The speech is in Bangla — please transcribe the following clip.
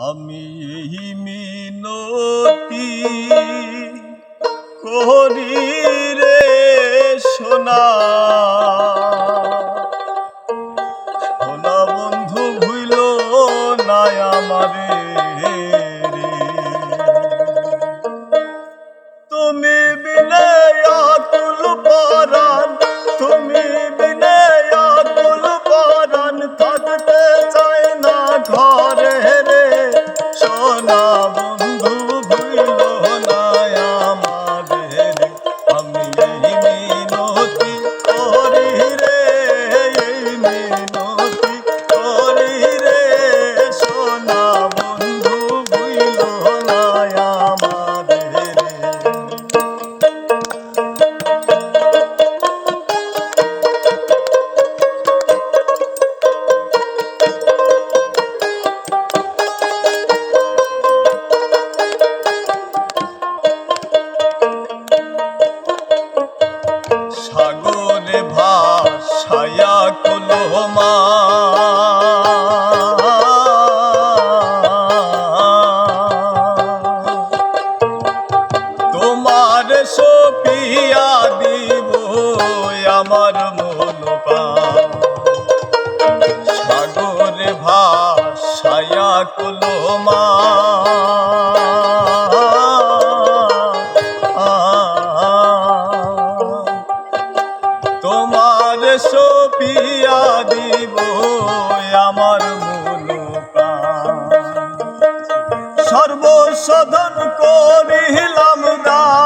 আমি এই মিনতি করি রে সোনা সোনা বন্ধু ভুইল না আমারে রে। তুমি বিনে আকুল পরাণ, তুমি বিনে আকুল পরাণ, থাকতে চাই না ঘরে রে সোনা বন্ধু ভুইল না আমারে রে। আমি এই মিনতি করি রে, এই মিনতি করি রে সোনা বন্ধু ভুইল না আমারে রে। সাগরে ভাসায়া কুলমা তোমার সপিয়া দিব আমার মনোপ্রাণ। সাগরে ভাসায়া কুলমা তোমার সপিয়া দিব আমার মনোপ্রাণ। সর্বসাধন করিলাম দান,